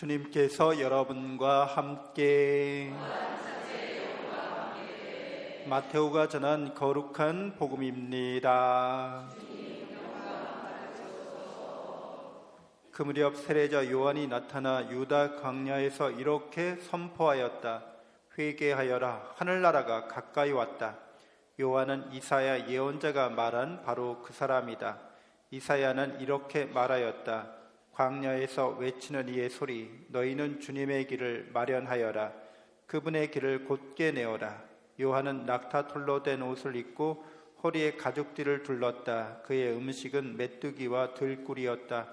주님께서 여러분과 함께 마테오가 전한 거룩한 복음입니다. 그 무렵 세례자 요한이 나타나 유다 광야에서 이렇게 선포하였다. 회개하여라, 하늘나라가 가까이 왔다. 요한은 이사야 예언자가 말한 바로 그 사람이다. 이사야는 이렇게 말하였다. 광야에서 외치는 이의 소리, 너희는 주님의 길을 마련하여라. 그분의 길을 곧게 내어라. 요한은 낙타털로 된 옷을 입고 허리에 가죽띠를 둘렀다. 그의 음식은 메뚜기와 들꿀이었다.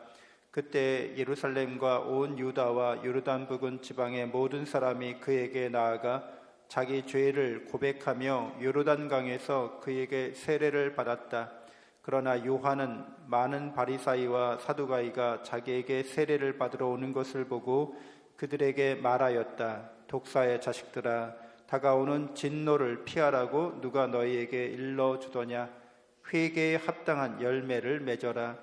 그때 예루살렘과 온 유다와 요르단 부근 지방의 모든 사람이 그에게 나아가 자기 죄를 고백하며 요르단강에서 그에게 세례를 받았다. 그러나 요한은 많은 바리사이와 사두가이가 자기에게 세례를 받으러 오는 것을 보고 그들에게 말하였다. 독사의 자식들아, 다가오는 진노를 피하라고 누가 너희에게 일러주더냐. 회개에 합당한 열매를 맺어라.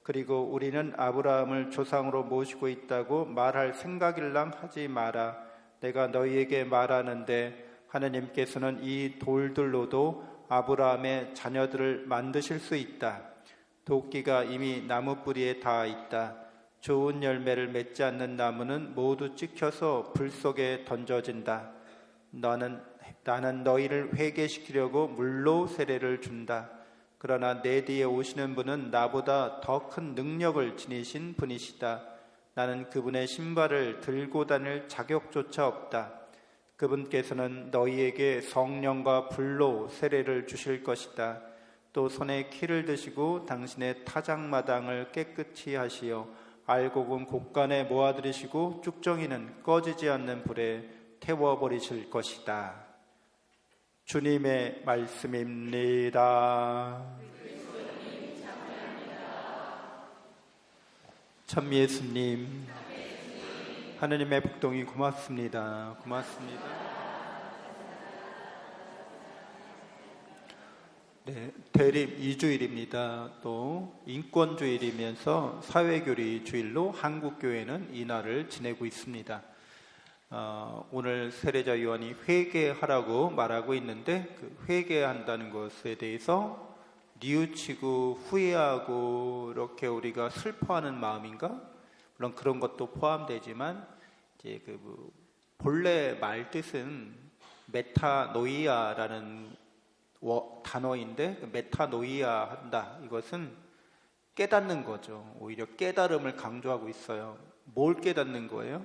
그리고 우리는 아브라함을 조상으로 모시고 있다고 말할 생각일랑 하지 마라. 내가 너희에게 말하는데 하느님께서는 이 돌들로도 아브라함의 자녀들을 만드실 수 있다. 도끼가 이미 나무 뿌리에 닿아 있다. 좋은 열매를 맺지 않는 나무는 모두 찍혀서 불 속에 던져진다. 나는 너희를 회개시키려고 물로 세례를 준다. 그러나 내 뒤에 오시는 분은 나보다 더 큰 능력을 지니신 분이시다. 나는 그분의 신발을 들고 다닐 자격조차 없다. 그분께서는 너희에게 성령과 불로 세례를 주실 것이다. 또 손에 키를 드시고 당신의 타작마당을 깨끗이 하시어 알곡은 곳간에 모아들이시고 쭉정이는 꺼지지 않는 불에 태워버리실 것이다. 주님의 말씀입니다. 참 예수님, 하느님의 복동이 고맙습니다. 고맙습니다. 네, 대립 2주일입니다. 또 인권주일이면서 사회교리 주일로 한국교회는 이날을 지내고 있습니다. 오늘 세례자 요한이 회개하라고 말하고 있는데 그 회개한다는 것에 대해서 뉘우치고 후회하고 이렇게 우리가 슬퍼하는 마음인가? 물론 그런 것도 포함되지만 이제 본래 말 뜻은 메타노이아라는 단어인데 메타노이아 한다. 이것은 깨닫는 거죠. 오히려 깨달음을 강조하고 있어요. 뭘 깨닫는 거예요?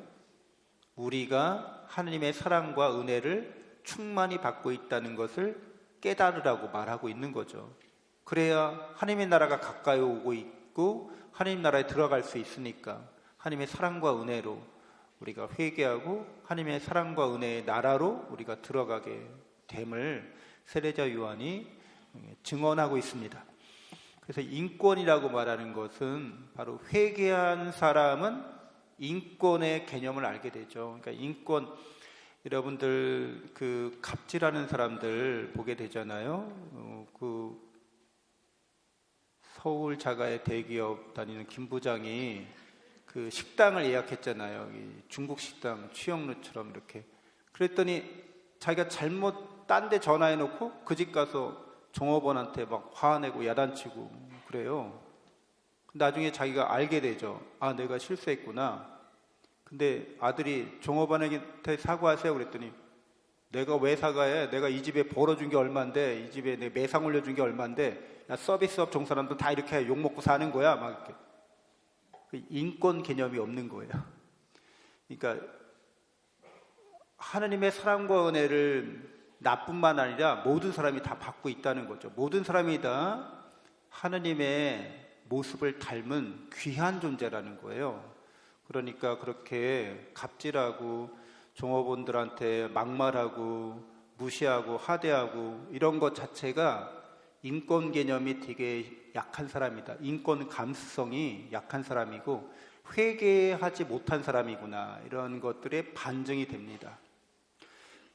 우리가 하느님의 사랑과 은혜를 충만히 받고 있다는 것을 깨달으라고 말하고 있는 거죠. 그래야 하느님의 나라가 가까이 오고 있고 하느님 나라에 들어갈 수 있으니까 하느님의 사랑과 은혜로 우리가 회개하고 하느님의 사랑과 은혜의 나라로 우리가 들어가게 됨을 세례자 요한이 증언하고 있습니다. 그래서 인권이라고 말하는 것은 바로 회개한 사람은 인권의 개념을 알게 되죠. 그러니까 인권, 여러분들 그 갑질하는 사람들 보게 되잖아요. 서울 자가의 대기업 다니는 김 부장이 그 식당을 예약했잖아요. 중국 식당 취영루처럼 이렇게. 그랬더니 자기가 잘못 딴 데 전화해놓고 그 집 가서 종업원한테 막 화내고 야단치고 그래요. 나중에 자기가 알게 되죠. 아, 내가 실수했구나. 근데 아들이 종업원에게 사과하세요 그랬더니 내가 왜 사과해? 내가 이 집에 벌어준 게 얼만데, 이 집에 내 매상 올려준 게 얼만데, 야, 서비스업 종사람도 다 이렇게 욕먹고 사는 거야. 막 이렇게. 인권 개념이 없는 거예요. 그러니까 하느님의 사랑과 은혜를 나뿐만 아니라 모든 사람이 다 받고 있다는 거죠. 모든 사람이 다 하느님의 모습을 닮은 귀한 존재라는 거예요. 그러니까 그렇게 갑질하고 종업원들한테 막말하고 무시하고 하대하고 이런 것 자체가 인권 개념이 되게 약한 사람이다. 인권 감수성이 약한 사람이고 회개하지 못한 사람이구나. 이런 것들의 반증이 됩니다.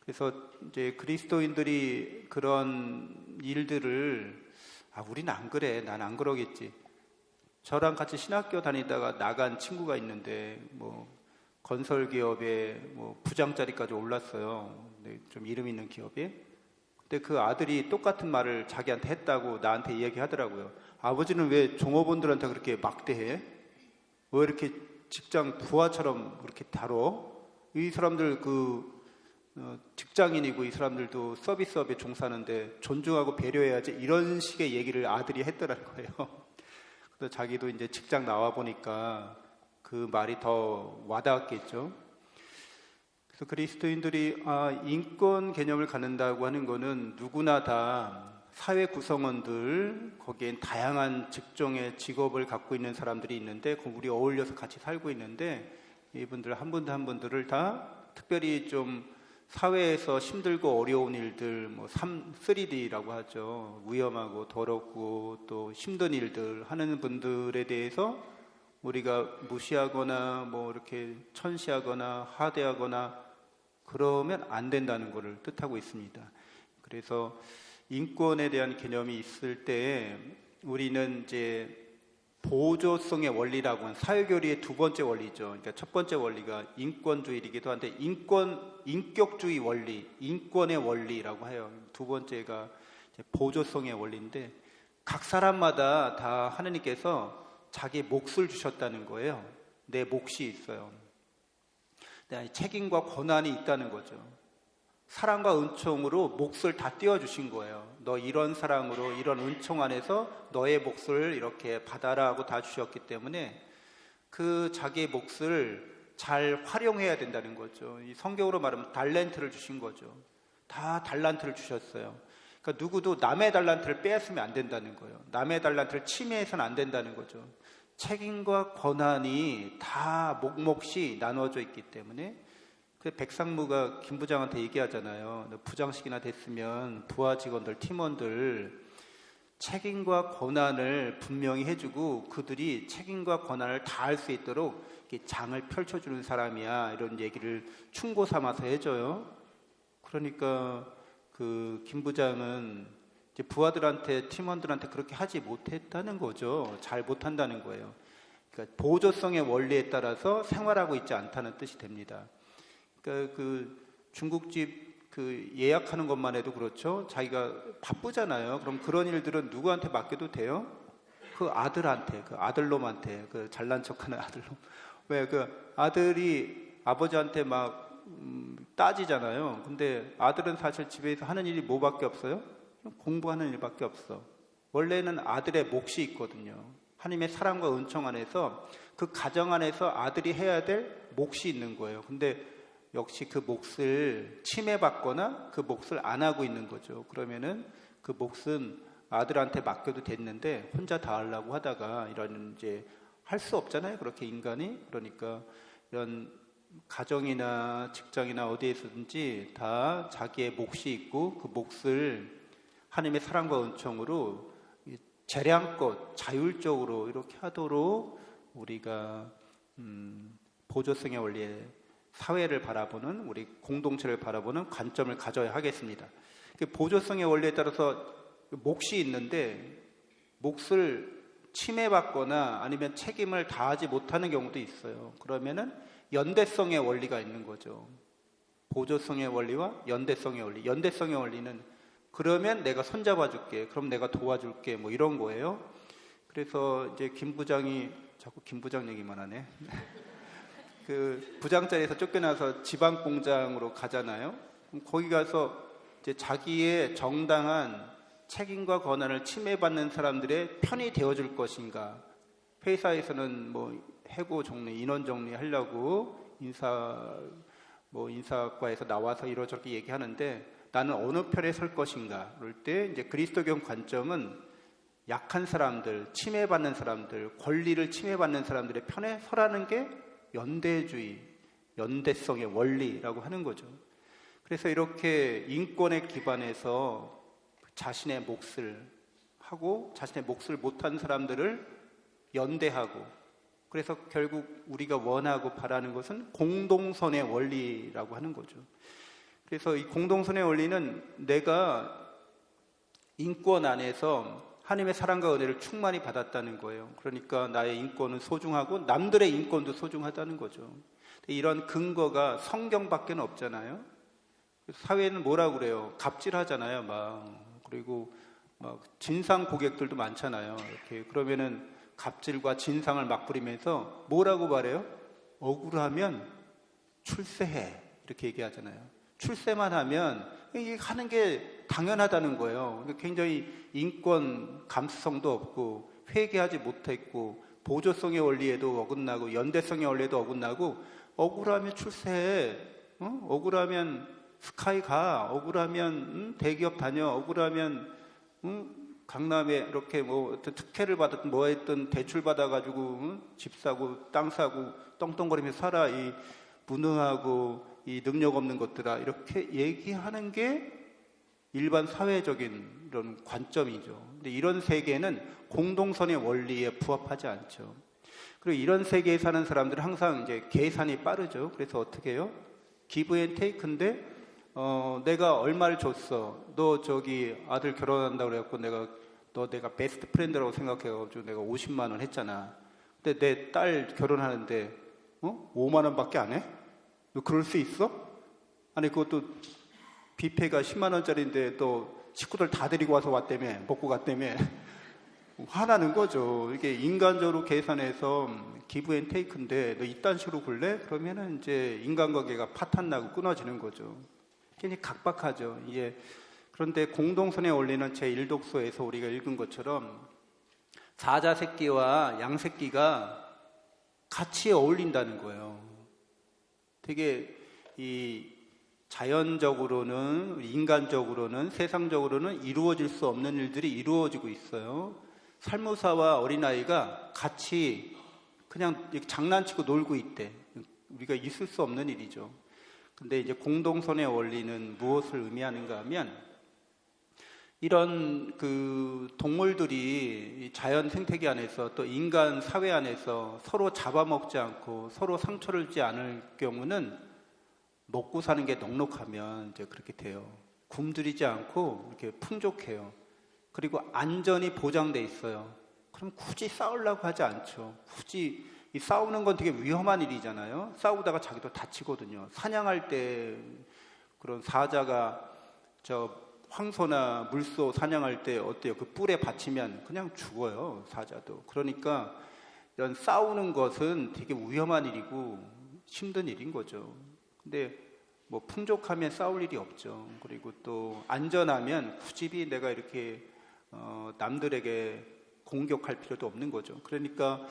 그래서 이제 그리스도인들이 그런 일들을 우린 안 그래. 난 안 그러겠지. 저랑 같이 신학교 다니다가 나간 친구가 있는데 건설 기업에 뭐 부장자리까지 올랐어요. 근데 좀 이름 있는 기업에. 근데 그 아들이 똑같은 말을 자기한테 했다고 나한테 이야기하더라고요. 아버지는 왜 종업원들한테 그렇게 막대해? 왜 이렇게 직장 부하처럼 그렇게 다뤄? 이 사람들 직장인이고 이 사람들도 서비스업에 종사하는데 존중하고 배려해야지, 이런 식의 얘기를 아들이 했더라는 거예요. 그래서 자기도 이제 직장 나와 보니까 그 말이 더 와닿았겠죠. 그래서 그리스도인들이 인권 개념을 갖는다고 하는 거는 누구나 다 사회 구성원들, 거기엔 다양한 직종의 직업을 갖고 있는 사람들이 있는데 우리 어울려서 같이 살고 있는데, 이분들 한 분들 한 분들을 다 특별히 좀 사회에서 힘들고 어려운 일들, 3D라고 하죠. 위험하고 더럽고 또 힘든 일들 하는 분들에 대해서 우리가 무시하거나 이렇게 천시하거나 하대하거나 그러면 안 된다는 것을 뜻하고 있습니다. 그래서 인권에 대한 개념이 있을 때 우리는 이제 보조성의 원리라고 하는 사회교리의 두 번째 원리죠. 그러니까 첫 번째 원리가 인권주의이기도 한데 인격주의 원리, 인권의 원리라고 해요. 두 번째가 보조성의 원리인데, 각 사람마다 다 하느님께서 자기 몫을 주셨다는 거예요. 내 몫이 있어요. 책임과 권한이 있다는 거죠. 사랑과 은총으로 몫을 다 띄워주신 거예요. 너 이런 사랑으로 이런 은총 안에서 너의 몫을 이렇게 받아라 하고 다 주셨기 때문에 그 자기의 몫을 잘 활용해야 된다는 거죠. 이 성경으로 말하면 달란트를 주신 거죠. 다 달란트를 주셨어요. 그러니까 누구도 남의 달란트를 빼앗으면 안 된다는 거예요. 남의 달란트를 침해해서는 안 된다는 거죠. 책임과 권한이 다 몫몫이 나누어져 있기 때문에, 그 백상무가 김 부장한테 얘기하잖아요. 부장식이나 됐으면 부하 직원들, 팀원들 책임과 권한을 분명히 해주고 그들이 책임과 권한을 다할 수 있도록 이렇게 장을 펼쳐주는 사람이야, 이런 얘기를 충고 삼아서 해줘요. 그러니까 그 김 부장은 이제 부하들한테, 팀원들한테 그렇게 하지 못했다는 거죠. 잘 못한다는 거예요. 그러니까 보조성의 원리에 따라서 생활하고 있지 않다는 뜻이 됩니다. 그러니까 그 중국집 그 예약하는 것만 해도 그렇죠. 자기가 바쁘잖아요. 그럼 그런 일들은 누구한테 맡겨도 돼요? 그 아들한테, 그 아들놈한테, 그 잘난 척하는 아들놈. 왜 그 아들이 아버지한테 막 따지잖아요. 근데 아들은 사실 집에서 하는 일이 뭐밖에 없어요? 공부하는 일밖에 없어. 원래는 아들의 몫이 있거든요. 하나님의 사랑과 은총 안에서 그 가정 안에서 아들이 해야 될 몫이 있는 거예요. 근데 역시 그 몫을 침해받거나 그 몫을 안 하고 있는 거죠. 그러면은 그 몫은 아들한테 맡겨도 됐는데 혼자 다 하려고 하다가 이런 이제 할 수 없잖아요. 그렇게 인간이. 그러니까 이런 가정이나 직장이나 어디에서든지 다 자기의 몫이 있고 그 몫을 하나님의 사랑과 은총으로 재량껏 자율적으로 이렇게 하도록 우리가 보조성의 원리에 사회를 바라보는, 우리 공동체를 바라보는 관점을 가져야 하겠습니다. 보조성의 원리에 따라서 몫이 있는데 몫을 침해받거나 아니면 책임을 다하지 못하는 경우도 있어요. 그러면은 연대성의 원리가 있는 거죠. 보조성의 원리와 연대성의 원리. 연대성의 원리는 그러면 내가 손잡아 줄게, 그럼 내가 도와줄게, 이런 거예요. 그래서 이제 김 부장이 자꾸 김 부장 얘기만 하네. 그 부장 자리에서 쫓겨나서 지방 공장으로 가잖아요. 그럼 거기 가서 이제 자기의 정당한 책임과 권한을 침해받는 사람들의 편이 되어줄 것인가. 회사에서는 해고 정리, 인원 정리 하려고 인사과에서 나와서 이러저렇게 얘기하는데 나는 어느 편에 설 것인가. 그럴 때 이제 그리스도교 관점은 약한 사람들, 침해받는 사람들, 권리를 침해받는 사람들의 편에 서라는 게 연대주의, 연대성의 원리라고 하는 거죠. 그래서 이렇게 인권에 기반해서 자신의 몫을 하고 자신의 몫을 못한 사람들을 연대하고, 그래서 결국 우리가 원하고 바라는 것은 공동선의 원리라고 하는 거죠. 그래서 이 공동선의 원리는 내가 인권 안에서 하나님의 사랑과 은혜를 충만히 받았다는 거예요. 그러니까 나의 인권은 소중하고 남들의 인권도 소중하다는 거죠. 이런 근거가 성경밖에 없잖아요. 사회는 뭐라고 그래요? 갑질하잖아요, 막. 그리고 막 진상 고객들도 많잖아요. 이렇게 그러면은 갑질과 진상을 막 부리면서 뭐라고 말해요? 억울하면 출세해. 이렇게 얘기하잖아요. 출세만 하면 이게 하는 게 당연하다는 거예요. 굉장히 인권 감수성도 없고 회개하지 못했고 보조성의 원리에도 어긋나고 연대성의 원리에도 어긋나고 억울하면 출세해. 억울하면 스카이 가. 억울하면 대기업 다녀. 억울하면 강남에 이렇게 뭐 특혜를 받았든 뭐 했든 대출 받아가지고 집 사고 땅 사고 떵떵거리며 살아. 이 무능하고 이 능력 없는 것들아. 이렇게 얘기하는 게 일반 사회적인 이런 관점이죠. 근데 이런 세계는 공동선의 원리에 부합하지 않죠. 그리고 이런 세계에 사는 사람들은 항상 이제 계산이 빠르죠. 그래서 어떻게 해요? 기브 앤 테이크인데, 내가 얼마를 줬어. 너 저기 아들 결혼한다고 그래갖고 내가 베스트 프렌드라고 생각해가지고 내가 50만 원 했잖아. 근데 내 딸 결혼하는데, 5만 원밖에 안 해? 너 그럴 수 있어? 아니, 그것도 뷔페가 10만 원짜리인데 또 식구들 다 데리고 와서 왔다며, 먹고 갔다며. 화나는 거죠. 이게 인간적으로 계산해서 기브 앤 테이크인데 너 이딴 식으로 굴래? 그러면은 이제 인간관계가 파탄나고 끊어지는 거죠. 굉장히 각박하죠. 이게 그런데 공동선의 원리는 제 1독서에서 우리가 읽은 것처럼 사자 새끼와 양 새끼가 같이 어울린다는 거예요. 되게 이 자연적으로는, 인간적으로는, 세상적으로는 이루어질 수 없는 일들이 이루어지고 있어요. 살모사와 어린아이가 같이 그냥 장난치고 놀고 있대. 우리가 있을 수 없는 일이죠. 근데 이제 공동선의 원리는 무엇을 의미하는가 하면 이런 그 동물들이 자연 생태계 안에서 또 인간 사회 안에서 서로 잡아먹지 않고 서로 상처를 주지 않을 경우는 먹고 사는 게 넉넉하면 이제 그렇게 돼요. 굶주리지 않고 이렇게 풍족해요. 그리고 안전이 보장돼 있어요. 그럼 굳이 싸우려고 하지 않죠. 굳이 이 싸우는 건 되게 위험한 일이잖아요. 싸우다가 자기도 다치거든요. 사냥할 때 그런 사자가 저 황소나 물소 사냥할 때 어때요? 그 뿔에 받치면 그냥 죽어요. 사자도. 그러니까 이런 싸우는 것은 되게 위험한 일이고 힘든 일인 거죠. 근데 뭐 풍족하면 싸울 일이 없죠. 그리고 또 안전하면 굳이 내가 이렇게 남들에게 공격할 필요도 없는 거죠. 그러니까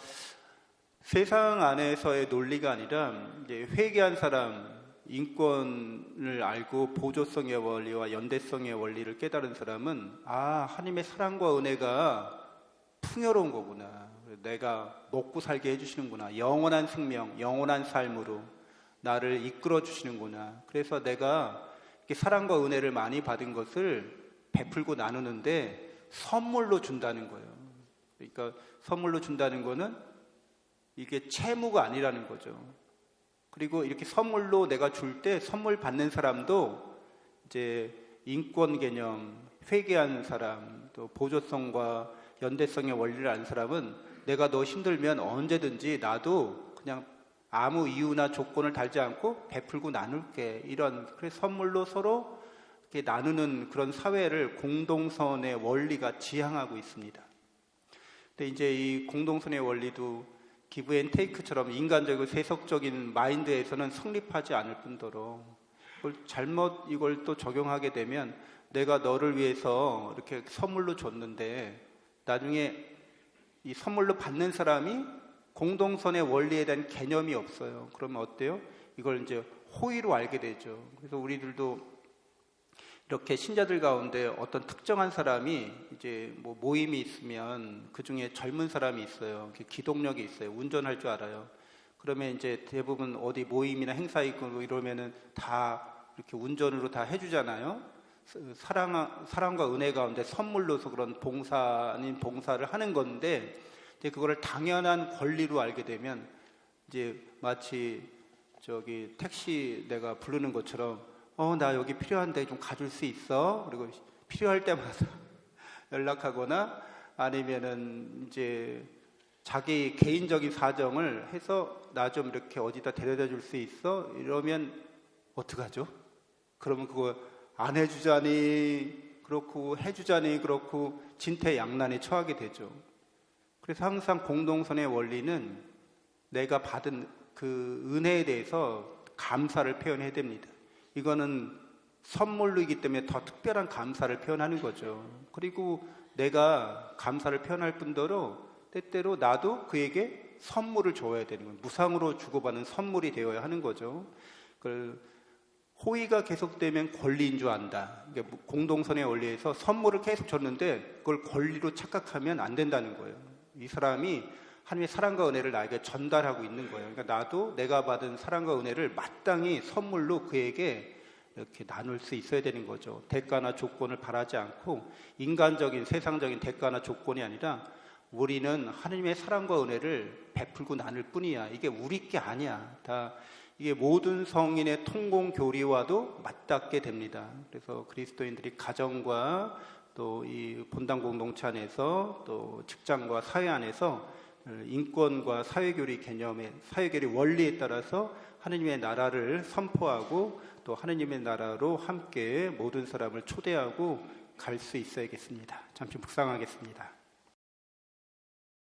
세상 안에서의 논리가 아니라 이제 회개한 사람, 인권을 알고 보조성의 원리와 연대성의 원리를 깨달은 사람은 하나님의 사랑과 은혜가 풍요로운 거구나. 내가 먹고 살게 해주시는구나. 영원한 생명, 영원한 삶으로 나를 이끌어 주시는구나. 그래서 내가 이렇게 사랑과 은혜를 많이 받은 것을 베풀고 나누는데 선물로 준다는 거예요. 그러니까 선물로 준다는 거는 이게 채무가 아니라는 거죠. 그리고 이렇게 선물로 내가 줄 때 선물 받는 사람도 이제 인권 개념, 회개하는 사람, 또 보조성과 연대성의 원리를 아는 사람은 내가 너 힘들면 언제든지 나도 그냥 아무 이유나 조건을 달지 않고 베풀고 나눌게. 그래서 선물로 서로 이렇게 나누는 그런 사회를 공동선의 원리가 지향하고 있습니다. 근데 이제 이 공동선의 원리도 기브 앤 테이크처럼 인간적이고 세속적인 마인드에서는 성립하지 않을 뿐더러 이걸 또 적용하게 되면 내가 너를 위해서 이렇게 선물로 줬는데 나중에 이 선물로 받는 사람이 공동선의 원리에 대한 개념이 없어요. 그러면 어때요? 이걸 이제 호의로 알게 되죠. 그래서 우리들도 이렇게 신자들 가운데 어떤 특정한 사람이 이제 뭐 모임이 있으면 그 중에 젊은 사람이 있어요. 기동력이 있어요. 운전할 줄 알아요. 그러면 이제 대부분 어디 모임이나 행사 있고 이러면은 다 이렇게 운전으로 다 해주잖아요. 사랑과 은혜 가운데 선물로서 그런 봉사 아닌 봉사를 하는 건데 이제 그거를 당연한 권리로 알게 되면 이제 마치 저기 택시 내가 부르는 것처럼 나 여기 필요한데 좀 가줄 수 있어? 그리고 필요할 때마다 연락하거나 아니면은 이제 자기 개인적인 사정을 해서 나 좀 이렇게 어디다 데려다 줄 수 있어? 이러면 어떡하죠? 그러면 그거 안 해주자니 그렇고 해주자니 그렇고 진퇴양난에 처하게 되죠. 그래서 항상 공동선의 원리는 내가 받은 그 은혜에 대해서 감사를 표현해야 됩니다. 이거는 선물이기 때문에 더 특별한 감사를 표현하는 거죠. 그리고 내가 감사를 표현할 뿐더러 때때로 나도 그에게 선물을 줘야 되는 거예요. 무상으로 주고받는 선물이 되어야 하는 거죠. 호의가 계속되면 권리인 줄 안다. 그러니까 공동선의 원리에서 선물을 계속 줬는데 그걸 권리로 착각하면 안 된다는 거예요. 이 사람이 하나님의 사랑과 은혜를 나에게 전달하고 있는 거예요. 그러니까 나도 내가 받은 사랑과 은혜를 마땅히 선물로 그에게 이렇게 나눌 수 있어야 되는 거죠. 대가나 조건을 바라지 않고 인간적인 세상적인 대가나 조건이 아니라 우리는 하나님의 사랑과 은혜를 베풀고 나눌 뿐이야. 이게 우리 게 아니야. 다 이게 모든 성인의 통공 교리와도 맞닿게 됩니다. 그래서 그리스도인들이 가정과 또 이 본당 공동체 안에서 또 직장과 사회 안에서 인권과 사회교리 개념의 사회교리 원리에 따라서 하느님의 나라를 선포하고 또 하느님의 나라로 함께 모든 사람을 초대하고 갈 수 있어야겠습니다. 잠시 묵상하겠습니다.